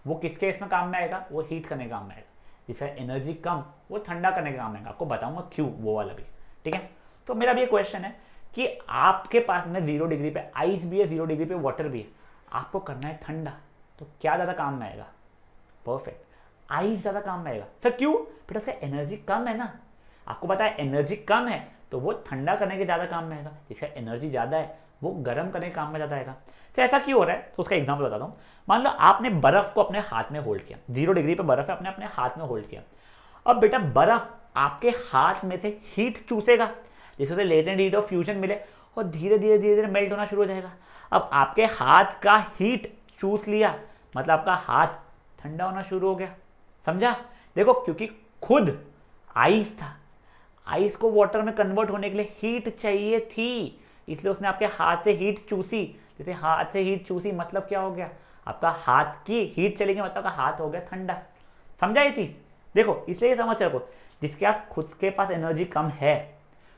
वो किसके इसमें काम में आएगा, वो हीट करने का काम में आएगा। जिसका एनर्जी कम वो ठंडा करने का काम आएगा। आपको बताऊंगा क्यों, वो वाला भी, ठीक है? तो मेरा भी ये क्वेश्चन है कि आपके पास में 0 डिग्री पे आइस भी है, 0 डिग्री पे वाटर भी है, आपको करना है ठंडा, तो क्या ज्यादा काम में आएगा? परफेक्ट, आइस ज्यादा काम में आएगा। सर क्यों? बेटा उसका एनर्जी कम है ना, आपको पता है एनर्जी कम है तो वो ठंडा करने के ज्यादा काम में आएगा। जिसका एनर्जी ज्यादा है वो गर्म करने के काम में ज्यादा आएगा। तो ऐसा क्यों हो रहा है? तो उसका एग्जांपल बताता हूं। मान लो आपने बर्फ को अपने हाथ में होल्ड किया, 0 डिग्री पे बर्फ है, आपने अपने हाथ में होल्ड किया। अब बेटा बर्फ आपके हाथ में से हीट चूसेगा, जिससे लेटेंट हीट ऑफ फ्यूजन मिले और धीरे धीरे धीरे धीरे मेल्ट होना शुरू हो जाएगा। अब आपके हाथ का हीट चूस लिया, मतलब आपका हाथ ठंडा होना शुरू हो गया। समझा? देखो क्योंकि खुद आइस था, आइस को वाटर में कन्वर्ट होने के लिए हीट चाहिए थी, इसलिए उसने आपके हाथ से हीट चूसी। जैसे हाथ से हीट चूसी मतलब क्या हो गया, आपका हाथ की हीट चली गई, मतलब आपका हाथ हो गया ठंडा। समझा ये चीज? देखो इसलिए समझ रखो, जिसके पास खुद के पास एनर्जी कम है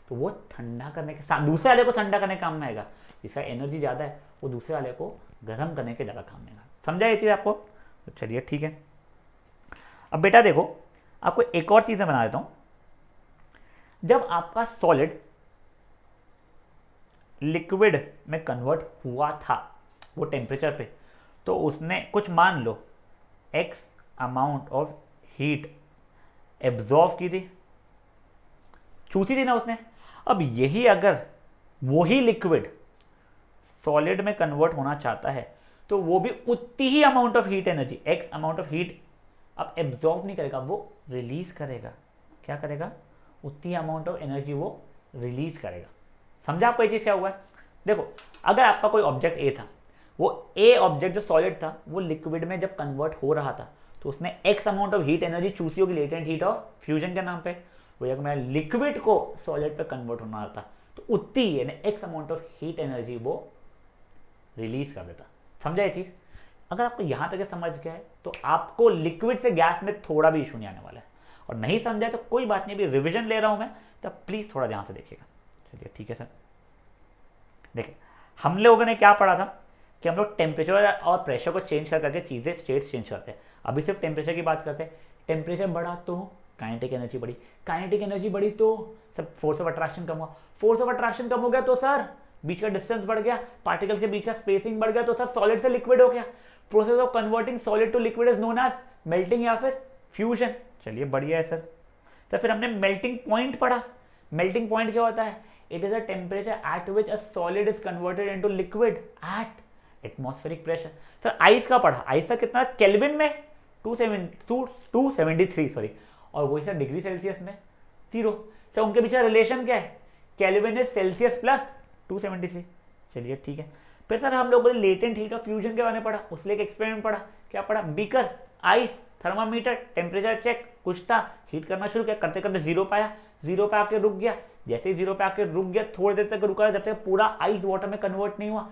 तो वो ठंडा करने के साथ दूसरे वाले को ठंडा करने का काम में आएगा। जिसका एनर्जी ज्यादा है वो दूसरे वाले को गर्म करने के ज्यादा काम में आएगा। समझा ये चीज आपको? तो चलिए ठीक है। अब बेटा देखो, आपको एक और चीज मैं बना देता हूं। जब आपका सॉलिड लिक्विड में कन्वर्ट हुआ था वो टेम्परेचर पे, तो उसने कुछ मान लो x amount of heat absorb की थी, चूसी थी ना उसने। अब यही अगर वही लिक्विड सॉलिड में कन्वर्ट होना चाहता है तो वो भी उतनी ही amount of heat energy, x amount of heat अब एब्जॉर्ब नहीं करेगा, वो रिलीज करेगा। क्या करेगा? उतनी अमाउंट ऑफ एनर्जी वो रिलीज करेगा। समझा आपको ये चीज क्या हुआ है? देखो, अगर आपका कोई ऑब्जेक्ट ए था, वो ए ऑब्जेक्ट जो सॉलिड था वो लिक्विड में जब कन्वर्ट हो रहा था तो उसने x amount of heat energy चूसी होगी, लेटेंट हीट ऑफ फ्यूजन के नाम पे। वो अगर मैं लिक्विड को सॉलिड पे कन्वर्ट होना था तो उतनी यानी x amount of heat energy वो रिलीज कर देता। समझा ये चीज? अगर आपको यहां तक समझ गया है तो आपको लिक्विड से गैस में थोड़ा भी इशू नहीं आने वाला है, और नहीं समझा है तो कोई बात नहीं, अभी रिविजन ले रहा हूं मैं, तो प्लीज थोड़ा ध्यान से देखिएगा। चलिए ठीक है सर। देखिए, हम लोगों ने क्या पढ़ा था कि हम लोग टेम्परेचर और प्रेशर को चेंज कर करके चीजें स्टेट्स चेंज करते हैं। अभी सिर्फ टेम्परेचर की बात करते हैं। टेम्परेचर बढ़ा तो काइनेटिक एनर्जी बढ़ी, काइनेटिक एनर्जी बढ़ी तो सब फोर्स ऑफ अट्रैक्शन कम हुआ, फोर्स ऑफ अट्रैक्शन कम हो गया तो सर बीच का डिस्टेंस बढ़ गया, पार्टिकल्स के बीच का स्पेसिंग बढ़ गया तो सर सॉलिड से लिक्विड हो गया। Process of converting solid to liquid is known as melting या फिर फ्यूजन। चलिए बढ़िया है सर। तो फिर हमने मेल्टिंग पॉइंट पढ़ा। मेल्टिंग पॉइंट क्या होता है? It is a temperature at which a solid is converted into liquid at atmospheric pressure. Sir ice का पढ़ा। आइस का कितना? केल्विन में 273 सॉरी, और वही सर डिग्री सेल्सियस में 0। सर उनके बीच रिलेशन क्या है? Kelvin is Celsius plus 273। चलिए ठीक है। फिर सर हम लोगों ने लेटेंट हीट ऑफ फ्यूजन के बारे में पढ़ा, उसलिए एक एक्सपेरिमेंट पढ़ा। क्या पढ़ा? Beaker, ice, thermometer, temperature check, कुछ था, हीट करना शुरू किया, करते करते 0 पाया, 0 पे आके रुक गया। जैसे ही 0 पे आके रुक गया, थोड़ी देर तक रुका जब तक पूरा आइस वाटर में कन्वर्ट नहीं हुआ,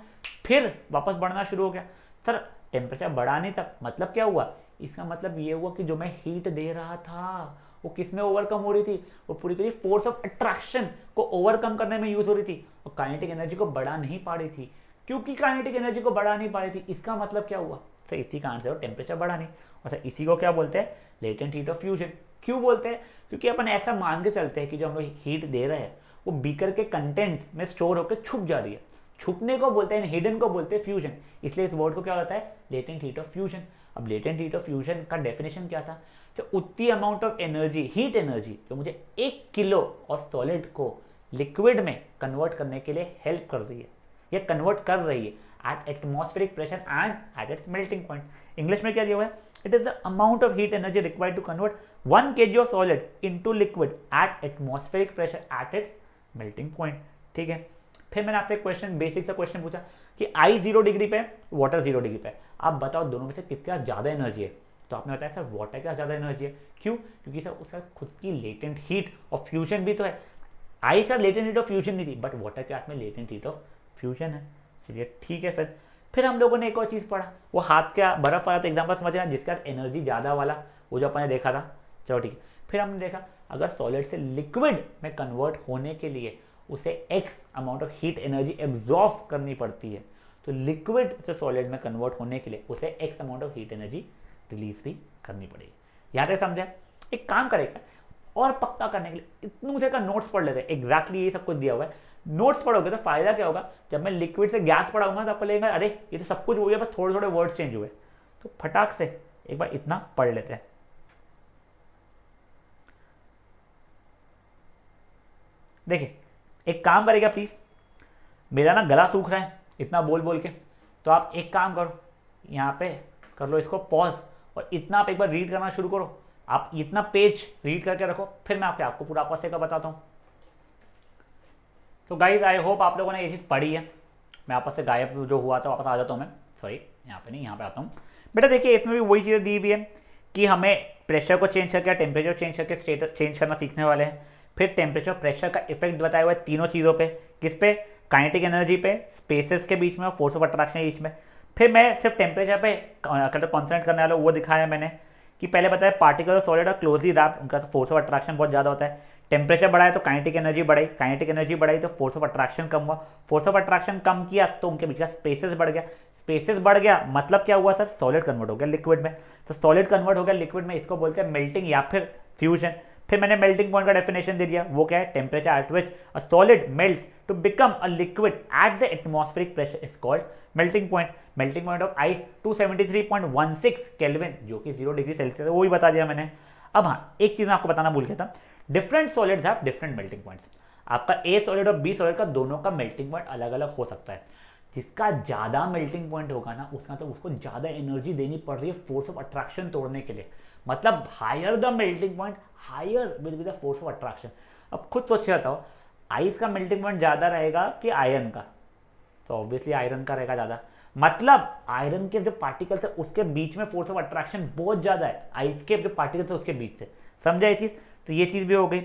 फिर वापस बढ़ना शुरू हो गया। सर टेम्परेचर बढ़ा नहीं था, मतलब क्या हुआ? इसका मतलब ये हुआ कि जो मैं हीट दे रहा था वो किस में ओवरकम हो रही थी? वो पूरी पूरी फोर्स ऑफ अट्रैक्शन को ओवरकम करने में यूज हो रही थी, और काइनेटिक एनर्जी को बढ़ा नहीं पा रही थी। क्योंकि काइनेटिक एनर्जी को बढ़ा नहीं पा रही थी, इसका मतलब क्या हुआ? सर इसी कारण से टेम्परेचर बढ़ा नहीं। और सर इसी को क्या बोलते हैं? Latent heat of fusion. क्यों बोलते हैं? क्योंकि अपन ऐसा मान के चलते हैं कि जो हम लोग हीट दे रहे हैं वो बीकर के कंटेंट में स्टोर होकर छुप जा रही है। छुपने को बोलते हैं, हिडन को बोलते हैं फ्यूजन। इसलिए इस वर्ड को क्या होता है? Latent heat of fusion. अब लेटेंट हीट ऑफ फ्यूजन का डेफिनेशन क्या था? तो उतनी amount of energy, heat energy जो मुझे 1 किलो ऑफ सॉलिड को लिक्विड में कन्वर्ट करने के लिए हेल्प कर रही है या कन्वर्ट कर रही है at atmospheric pressure and at its melting point. English में क्या दिया हुआ है? It is the amount of heat energy required to convert 1 kg of solid into liquid at atmospheric pressure at its melting point. ठीक है। फिर मैंने आपसे क्वेश्चन, बेसिक सा क्वेश्चन पूछा कि आई 0 डिग्री पे, वाटर 0 डिग्री पे, आप बताओ दोनों में से किसके पास ज्यादा एनर्जी है? तो आपने बताया सर वाटर के पास ज्यादा एनर्जी है। क्यों? क्योंकि सर उसका खुद की लेटेंट हीट ऑफ फ्यूजन भी तो है। आई sir latent heat of fusion नहीं थी, बट वाटर के पास में लेटेंट हीट ऑफ फ्यूजन है। चलिए ठीक है। फिर हम लोगों ने एक और चीज पढ़ा, वो हाथ का बर्फ वाला, तो एग्जाम्पल समझना, जिसका एनर्जी ज्यादा वाला, वो जो अपन ने देखा था। चलो ठीक है। फिर हमने देखा अगर सॉलिड से लिक्विड में कन्वर्ट होने के लिए उसे x amount of heat energy absorb करनी पड़ती है, तो लिक्विड से सॉलिड में कन्वर्ट होने के लिए उसे x amount of heat energy release भी करनी पड़ेगी। यहाँ तक समझा? एक काम करेगा और पक्का करने के लिए इतने से का नोट्स पढ़ लेते हैं। एग्जैक्टली ये सब कुछ दिया हुआ है। नोट्स पढ़ोगे तो फायदा क्या होगा? जब मैं लिक्विड से गैस पढ़ाऊंगा तो आपको लगेगा अरे ये तो सब कुछ हो गया, बस थोड़े थोड़े वर्ड्स चेंज हुए। तो फटाक से एक बार इतना पढ़ लेते हैं। देखिए, एक काम करेगा प्लीज, मेरा ना गला सूख रहा है इतना बोल बोल के, तो आप एक काम करो, यहाँ पे कर लो इसको पॉज, और इतना आप एक बार रीड करना शुरू करो। आप इतना पेज रीड करके रखो, फिर मैं आपको पूरा आपस से का बताता हूँ। तो गाइज आई होप आप लोगों ने ये चीज़ पढ़ी है। मैं आपस से गायब जो हुआ था वापस आ जाता हूँ मैं, सॉरी यहाँ पे नहीं, यहाँ पे आता हूँ। बेटा देखिए, इसमें भी वही चीज़ें दी हुई है कि हमें प्रेशर को चेंज करके, टेम्परेचर चेंज करके स्टेट चेंज करना सीखने वाले हैं। फिर टेम्परेचर प्रेशर का इफेक्ट बताया हुआ है तीनों चीज़ों पे। किस पे? काइनेटिक एनर्जी पे, स्पेसेस के बीच में और फोर्स ऑफ अट्रैक्शन के बीच में। फिर मैं सिर्फ टेम्परेचर पे कॉन्सेंट्रेट करने वाला वो दिखाया मैंने कि पहले बताया पार्टिकल और सॉलिड और क्लोजली रैप्ड, उनका फोर्स ऑफ अट्रैक्शन बहुत ज़्यादा होता है। टेम्परेचर बढ़ाए तो काइनेटिक एनर्जी बढ़ी, काइनेटिक एनर्जी बढ़ाई तो फोर्स ऑफ अट्रैक्शन कम हुआ, फोर्स ऑफ अट्रैक्शन कम किया तो उनके बीच का स्पेसेस बढ़ गया, स्पेसेस बढ़ गया मतलब क्या हुआ सर? सॉलिड कन्वर्ट हो गया लिक्विड में। तो सॉलिड कन्वर्ट हो गया लिक्विड में, इसको बोलते हैं मेल्टिंग या फिर फ्यूजन। फिर मैंने मेल्टिंग पॉइंट का डेफिनेशन दे दिया, वो क्या है? Temperature at which a solid melts to become a liquid at the atmospheric pressure is called melting point. Melting point of ice 273.16 kelvin, जो कि 0 डिग्री सेल्सियस है, वो भी बता दिया मैंने। अब हाँ, एक चीज मैं आपको बताना भूल गया था, different solids have different melting points. आपका ए सॉलिड और बी सॉलिड का दोनों का मेल्टिंग पॉइंट अलग अलग हो सकता है। जिसका ज़्यादा मेल्टिंग पॉइंट होगा ना उसका तो उसको ज़्यादा एनर्जी देनी पड़ रही है फोर्स ऑफ अट्रैक्शन तोड़ने के लिए। मतलब higher the melting point higher will be the force of attraction. अब खुद सोच रहा था, आइस का मेल्टिंग पॉइंट ज़्यादा रहेगा कि आयरन का? तो ऑब्वियसली आयरन का रहेगा ज़्यादा। मतलब आयरन के जो पार्टिकल्स है उसके बीच में फोर्स ऑफ अट्रैक्शन बहुत ज़्यादा है आइस के जो पार्टिकल्स है उसके बीच से। समझा ये चीज़? तो ये चीज़ भी हो गई।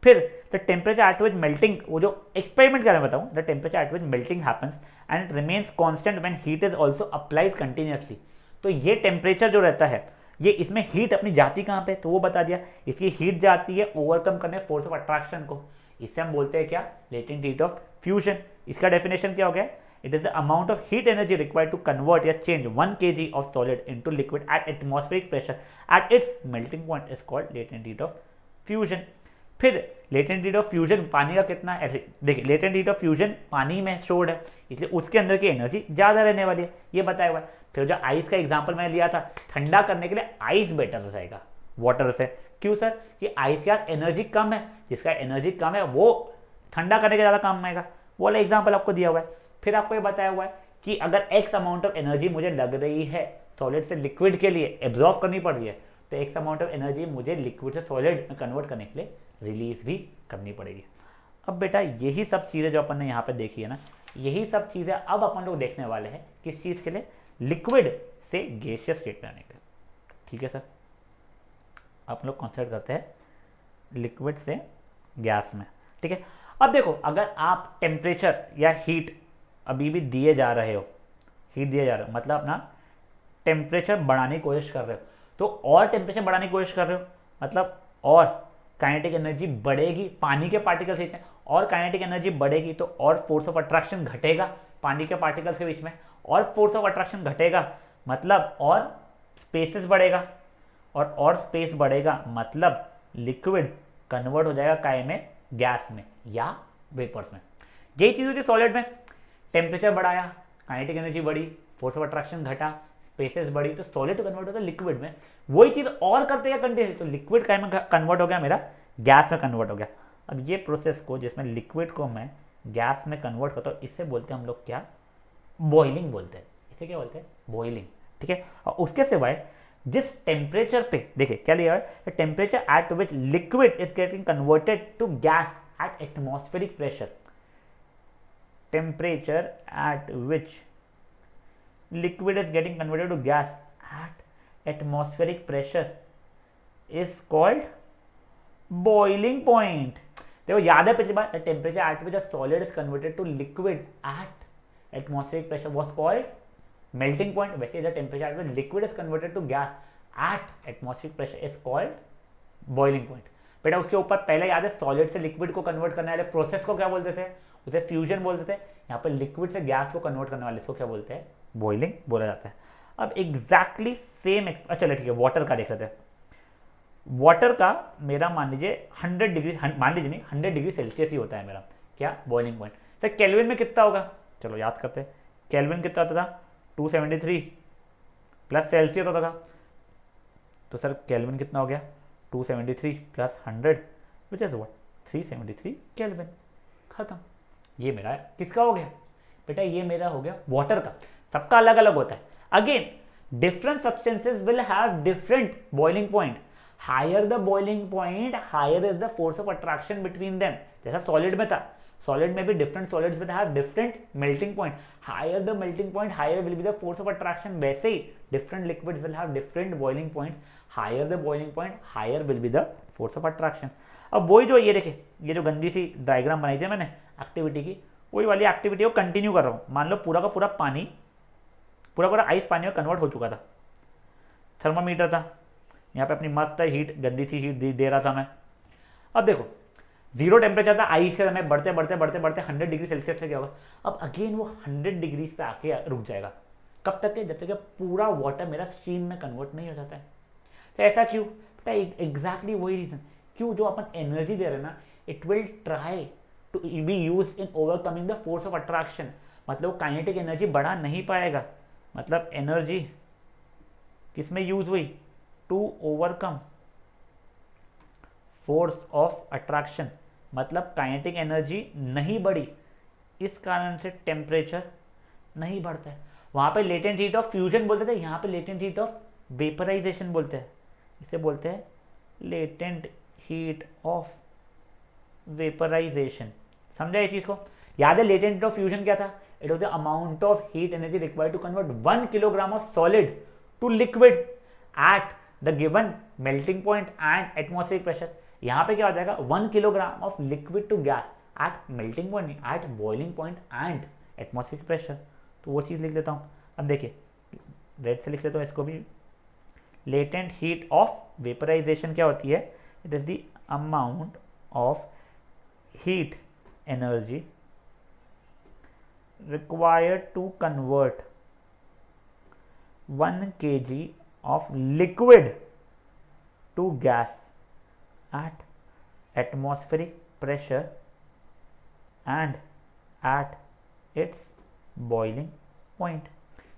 फिर the temperature at which melting, वो जो एक्सपेरिमेंट कर बताऊँ, the temperature at which melting happens and it remains constant when heat is also applied continuously. तो ये टेम्परेचर जो रहता है, ये इसमें हीट अपनी जाती कहाँ पे, तो वो बता दिया। इसकी हीट जाती है ओवरकम करने फोर्स ऑफ अट्रैक्शन को। इससे हम बोलते हैं क्या? Latent heat of fusion. इसका डेफिनेशन क्या हो गया? It is the amount of heat energy required to convert या change 1 kg of solid into liquid at atmospheric pressure at its melting point is called latent heat of fusion. फिर latent heat of fusion पानी का कितना है? देखिए, latent heat of fusion पानी में stored है, इसलिए उसके अंदर की एनर्जी ज़्यादा रहने वाली है, ये बताया हुआ है। फिर जो आइस का एग्जांपल मैंने लिया था, ठंडा करने के लिए आइस बेटर रहेगा वाटर से। क्यों सर? कि आइस का एनर्जी कम है, जिसका एनर्जी कम है वो ठंडा करने के ज़्यादा काम आएगा। वो वाला एग्जाम्पल आपको दिया हुआ है। फिर आपको ये बताया हुआ है कि अगर एक्स अमाउंट ऑफ एनर्जी मुझे लग रही है सॉलिड से लिक्विड के लिए एब्जॉर्व करनी पड़ रही है, तो एक्स अमाउंट ऑफ एनर्जी मुझे लिक्विड से सॉलिड में कन्वर्ट करने के लिए रिलीज भी करनी पड़ेगी। अब बेटा यही सब चीज़ें जो अपन ने यहाँ पे देखी है ना, यही सब चीज़ें अब अपन लोग देखने वाले हैं किस चीज़ के लिए? लिक्विड से गैसियस स्टेट में आने के लिए। ठीक है सर, आप लोग कॉन्सेप्ट करते हैं लिक्विड से गैस में। ठीक है, अब देखो, अगर आप टेम्परेचर या हीट अभी भी दिए जा रहे हो, हीट दिए जा रहे हो मतलब अपना टेम्परेचर बढ़ाने की कोशिश कर रहे हो, तो और टेम्परेचर बढ़ाने की कोशिश कर रहे हो मतलब और काइनेटिक एनर्जी बढ़ेगी, पानी के पार्टिकल्स हैं और काइनेटिक एनर्जी बढ़ेगी तो और फोर्स ऑफ अट्रैक्शन घटेगा पानी के पार्टिकल्स के बीच में, और फोर्स ऑफ अट्रैक्शन घटेगा मतलब और स्पेसेस बढ़ेगा, और स्पेस बढ़ेगा मतलब लिक्विड कन्वर्ट हो जाएगा काय में? गैस में या वेपर्स में। यही चीज़ होती है सॉलिड में। टेम्परेचर बढ़ाया, काइनेटिक एनर्जी बढ़ी, फोर्स ऑफ अट्रैक्शन घटा, स्पेसेस बढ़ी, तो सॉलिड कन्वर्ट होता है लिक्विड में। वही चीज़ और करते हैं कंटिन्यू, तो लिक्विड काय में कन्वर्ट हो गया मेरा? गैस में कन्वर्ट हो गया। अब ये प्रोसेस को, जिसमें लिक्विड को मैं गैस में कन्वर्ट करता हूँ, इससे बोलते हैं हम लोग क्या? बॉइलिंग बोलते हैं। इसे क्या बोलते हैं? बॉइलिंग। ठीक है, और उसके सिवाय जिस टेम्परेचर पे, देखिए क्या लिया है, temperature at which liquid is getting converted to gas at atmospheric pressure, temperature at which liquid is getting converted to gas at atmospheric pressure is called boiling point. देखो याद है पिछली बार, temperature at which a solid is converted to liquid at atmospheric pressure was called melting point. वैसे the temperature at which liquid is converted to gas at atmospheric pressure is called boiling point. बेटा उसके ऊपर पहले याद है solid से liquid को convert करने वाले प्रोसेस को क्या बोलते थे? उसे फ्यूजन बोलते थे। यहाँ पर लिक्विड से गैस को कन्वर्ट करने वाले इसको क्या बोलते हैं? बॉइलिंग बोला जाता है। अब एग्जैक्टली सेम, चलो ठीक है, वाटर का देख लेते हैं। वाटर का मेरा मान लीजिए 100 डिग्री, मान लीजिए नहीं 100 डिग्री सेल्सियस ही होता है मेरा क्या? Boiling point. सर केल्विन में कितना होगा? चलो याद करते हैं। केल्विन कितना होता था? 273 प्लस सेल्सियस होता था, तो सर केल्विन कितना हो गया? 273 plus 100 which is what? 373 kelvin. खत्म। ये मेरा किसका हो गया बेटा? ये मेरा हो गया वाटर का। सबका अलग अलग होता है। Again different substances will have different boiling point. Higher the boiling point higher is the force of attraction between them. जैसा सॉलिड में था, सॉलिड में भी different solids will have different melting point. Higher the melting point higher will be the force of attraction. वैसे ही different liquids will have different boiling point. Higher the boiling point higher will be the force of attraction. अब वही जो ये देखिए, ये जो गंदी सी डायग्राम बनाई थी मैंने एक्टिविटी की, वही वाली एक्टिविटी को कंटिन्यू कर रहा हूँ। मान लो पूरा का पूरा पानी, पूरा पूरा आइस पानी में कन्वर्ट हो चुका था। थर्मामीटर था यहाँ पे, अपनी मस्त हीट, गंदी सी हीट दे रहा था मैं। अब देखो जीरो टेम्परेचर था आइस के समय, बढ़ते बढ़ते बढ़ते बढ़ते 100 डिग्री सेल्सियस से क्या होगा? अब अगेन वो 100 डिग्रीज पे आके रुक जाएगा। कब तक है? जब तक पूरा वाटर मेरा स्टीम में कन्वर्ट नहीं हो जाता है। तो ऐसा क्यों? एग्जैक्टली वही रीजन। क्यों? जो अपन एनर्जी दे रहे हैं ना, it will try to be use in overcoming the force of attraction. मतलब काइनेटिक एनर्जी बढ़ा नहीं पाएगा। मतलब एनर्जी किसमें यूज हुई? To overcome force of attraction मतलब काइनेटिक एनर्जी नहीं बढ़ी, इस कारण से टेम्परेचर नहीं बढ़ता है। वहाँ पे लेटेंट हीट ऑफ फ्यूजन बोलते थे, यहाँ पे लेटेंट हीट ऑफ वेपराइजेशन बोलते हैं, इसे बोलते हैं लेटेंट हीट ऑफ वेपराइजेशन। समझा ये चीज़ को? याद है लेटेंट हीट ऑफ फ्यूजन क्या था? It was the amount of heat energy required to convert 1 kilogram of solid to liquid at the given melting point and atmospheric pressure. यहाँ पे क्या हो जाएगा? 1 kilogram of liquid to gas at melting point, at boiling point and atmospheric pressure. तो वो चीज़ लिख देता हूँ। अब देखिए रेड से लिख लेता हूँ इसको भी। लेटेंट हीट ऑफ वेपराइजेशन क्या होती है? It is the amount of heat energy required to convert 1 kg of liquid to gas at atmospheric pressure and at its boiling point।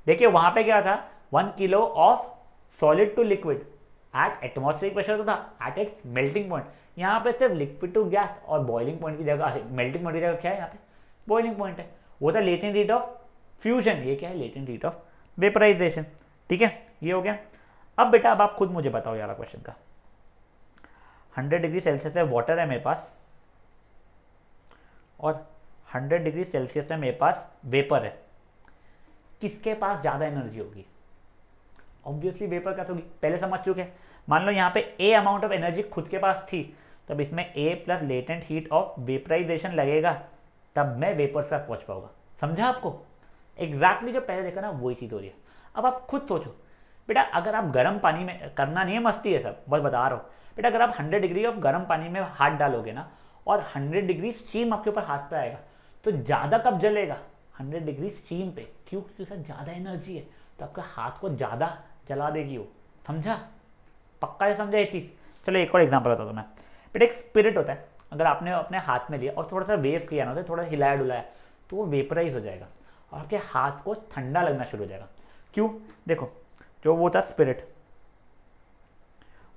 देखिए वहां पे क्या था? 1 kilo of solid to liquid at atmospheric pressure तो था, at its melting point. यहाँ पे सिर्फ लिक्विड टू गैस और बॉइलिंग पॉइंट की जगह, मेल्टिंग पॉइंट की जगह क्या है? यहाँ पे बॉइलिंग पॉइंट है। वो था लेटेंट हीट ऑफ फ्यूजन, ये क्या है? Latent heat of vaporization. ठीक है, ये हो गया। अब बेटा अब आप खुद मुझे बताओ यार क्वेश्चन का। 100 डिग्री सेल्सियस में वाटर है मेरे पास और 100 डिग्री सेल्सियस में मेरे पास वेपर है। किसके पास ज़्यादा एनर्जी होगी? ऑब्वियसली वेपर का होगी, पहले समझ चुके हैं। मान लो यहाँ पे ए अमाउंट ऑफ एनर्जी खुद के पास थी, तब इसमें A plus latent heat of vaporisation लगेगा, तब मैं वेपर्स तक पहुँच पाऊंगा। समझा आपको? एग्जैक्टली जो पहले देखा ना वही चीज़ हो रही है। अब आप खुद सोचो बेटा, अगर आप गर्म पानी में, करना नहीं है, मस्ती है सब, बस बता रहा हूँ बेटा, अगर आप 100 डिग्री ऑफ गर्म पानी में हाथ डालोगे ना और 100 डिग्री स्टीम आपके ऊपर हाथ पे आएगा, तो ज़्यादा कब जलेगा? 100 डिग्री स्टीम पे। क्यों? क्योंकि उसमें ज़्यादा एनर्जी है, तो आपके हाथ को ज़्यादा जला देगी वो। समझा? पक्का है? समझा ये चीज़? चलो एक और एग्जाम्पल बताता हूँ मैं। बेटा एक स्पिरिट होता है, अगर आपने अपने हाथ में लिया और थोड़ा सा वेव किया ना, उसे थोड़ा हिलाया डुलाया, तो वो वेपराइज हो जाएगा और आपके हाथ को ठंडा लगना शुरू हो जाएगा। क्यों? देखो जो वो था स्पिरिट,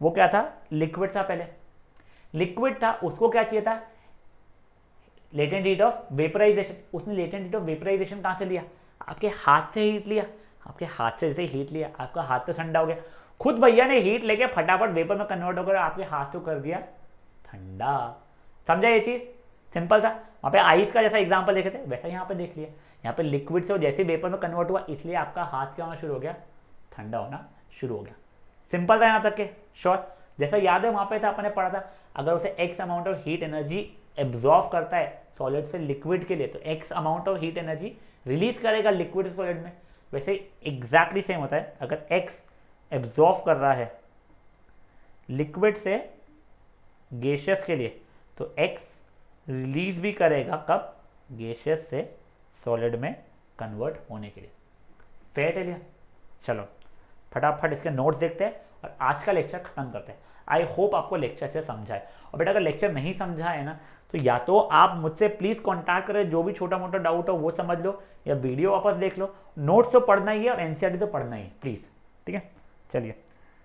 वो क्या था? लिक्विड था। पहले लिक्विड था, उसको क्या चाहिए था? Latent heat of vaporization. उसने लेटेंट हीट ऑफ वेपराइजेशन कहाँ से लिया? आपके हाथ से हीट लिया। आपके हाथ से जैसे हीट लिया, आपका हाथ तो ठंडा हो गया। खुद भैया ने हीट लेके फटाफट वेपर में कन्वर्ट होकर आपके हाथ को कर दिया ठंडा। समझा ये चीज? सिंपल था। वहां पे आइस का जैसा एग्जांपल देखे थे, वैसा यहाँ पे देख लिया। यहाँ पे लिक्विड से जैसे वेपर में कन्वर्ट हुआ, इसलिए आपका हाथ क्या होना शुरू हो गया? ठंडा होना शुरू हो गया। सिंपल था यहाँ तक के? श्योर? जैसा याद है वहां पे था, अपने पढ़ा था, अगर उसे x amount of heat energy absorb करता है सॉलिड से लिक्विड के लिए, तो x amount of heat energy release करेगा लिक्विड से सॉलिड में। वैसे एग्जैक्टली सेम होता है, अगर एक्स एब्जॉर्व कर रहा है लिक्विड से गैसियस के लिए, तो एक्स रिलीज भी करेगा कब? गैसियस से सॉलिड में कन्वर्ट होने के लिए। फेयर है लिया? चलो फटाफट इसके नोट्स देखते हैं और आज का लेक्चर खत्म करते हैं। आई होप आपको लेक्चर अच्छे समझा है। और बेटा अगर लेक्चर नहीं समझा है ना, तो या तो आप मुझसे प्लीज़ कांटेक्ट करें, जो भी छोटा मोटा डाउट हो वो समझ लो, या वीडियो वापस देख लो। नोट्स तो पढ़ना ही है और एनसीईआरटी तो पढ़ना ही है प्लीज़। ठीक है, चलिए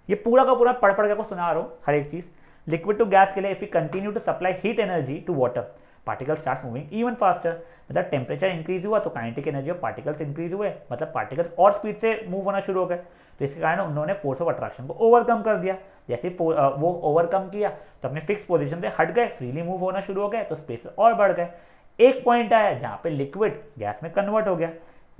ये पूरा का पूरा पढ़ के आपको सुना रहा हूँ हर एक चीज़। लिक्विड टू गैस के लिए, if you continue to supply heat energy to water, particle start moving even faster. मतलब टेम्परेचर इंक्रीज हुआ तो kinetic energy of particles increase हुए, मतलब पार्टिकल्स और स्पीड से मूव होना शुरू हो गए। तो इसके कारण उन्होंने फोर्स ऑफ अट्रैक्शन को ओवरकम कर दिया। जैसे वो ओवरकम किया तो अपने फिक्स पोजीशन से हट गए, फ्रीली मूव होना शुरू हो गए, तो स्पेस और बढ़ गए। एक पॉइंट आया जहाँ पे लिक्विड गैस में कन्वर्ट हो गया।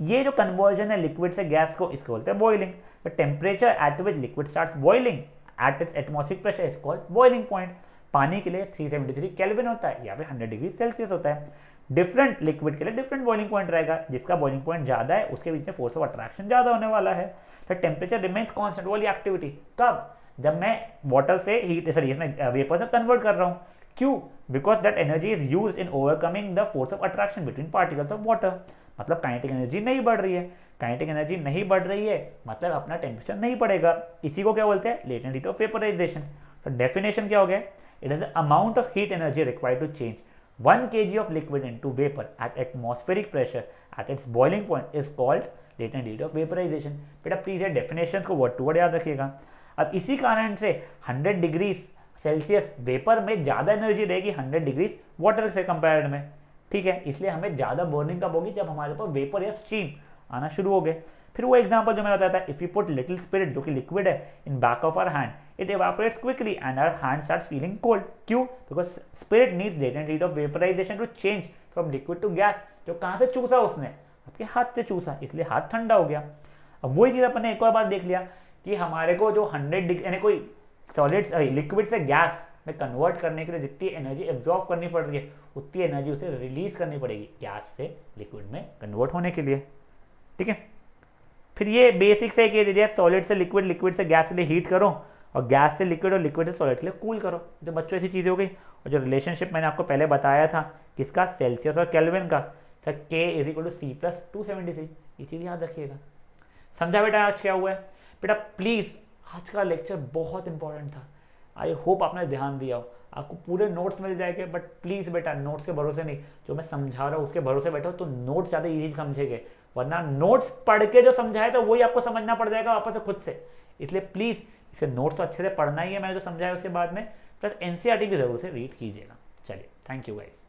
ये जो कन्वर्जन है लिक्विड से गैस को, इसको बोलते हैं boiling. The temperature at which liquid starts boiling at its atmospheric pressure is called boiling point. पानी के लिए 373 केल्विन होता है, या फिर 100 डिग्री सेल्सियस होता है। डिफरेंट लिक्विड के लिए डिफरेंट बॉइलिंग पॉइंट रहेगा। जिसका बॉइलिंग पॉइंट ज्यादा है उसके बीच में फोर्स ऑफ अट्रैक्शन ज्यादा होने वाला है। तो टेम्परेचर रिमेन्स कांस्टेंट वाली एक्टिविटी कब? जब मैं वाटर से हीट, सॉरी इसमें वेपर से कन्वर्ट कर रहा हूँ। क्यों? Because that energy is used in overcoming the force of attraction between particles of water. मतलब काइनेटिक एनर्जी नहीं बढ़ रही है। काइनेटिक एनर्जी नहीं बढ़ रही है मतलब अपना टेम्परेचर नहीं बढ़ेगा। इसी को क्या बोलते हैं? Latent heat of vaporization. तो डेफिनेशन क्या हो गया? It is the amount of heat energy required to change 1 kg of liquid into vapor at atmospheric pressure at its boiling point is called latent heat of vaporization। बेटा please ये definition को word to word याद रखिएगा। अब इसी कारण से 100 degree Celsius vapour में ज़्यादा एनर्जी रहेगी 100 डिग्रीज वाटर से कंपेयर में, ठीक है। इसलिए हमें ज़्यादा बर्निंग कब होगी, जब हमारे पास वेपर या स्टीम आना शुरू हो गए। फिर वो एग्जांपल जो मैंने बताया था, if you put little spirit जो कि लिक्विड है in back of our hand, it evaporates quickly and our hand starts feeling cold. क्यों? Because spirit needs latent heat of vaporisation to change from liquid to gas. जो कहाँ से चूसा उसने, आपके हाथ से चूसा, इसलिए हाथ ठंडा हो गया। अब वही चीज़ अपन ने एक और बार देख लिया कि हमारे को जो 100 डिग्री यानी कोई सॉलिड लिक्विड से गैस में कन्वर्ट करने के लिए जितनी एनर्जी एब्जॉर्ब करनी पड़ रही है, उतनी एनर्जी उसे रिलीज करनी पड़ेगी गैस से लिक्विड में कन्वर्ट होने के लिए, ठीक है। फिर ये बेसिक से कह दीजिए, सॉलिड से लिक्विड, लिक्विड से गैस के लिए हीट करो, और गैस से लिक्विड और लिक्विड से सॉलिड के लिए कूल करो। जो बच्चों ऐसी चीज़ें हो गई। और जो रिलेशनशिप मैंने आपको पहले बताया था किसका, सेल्सियस और केल्विन का, सर K = C+273, ये चीज़ याद रखिएगा। समझा बेटा आज क्या हुआ है? बेटा प्लीज़ आज का लेक्चर बहुत इंपॉर्टेंट था, आई होप आपने ध्यान दिया हो। आपको पूरे नोट्स मिल जाएंगे, बट प्लीज़ बेटा नोट्स के भरोसे नहीं, जो मैं समझा रहा हूँ उसके भरोसे बैठो तो नोट्स ज़्यादा इजीली समझेंगे, वरना नोट्स पढ़ के जो समझाया तो वही आपको समझना पड़ जाएगा वापस से खुद से। इसलिए प्लीज़ इसके नोट्स तो अच्छे से पढ़ना ही है, मैंने जो समझाया उसके बाद में, प्लस NCERT भी ज़रूर से रीड कीजिएगा। चलिए, थैंक यू गाइस।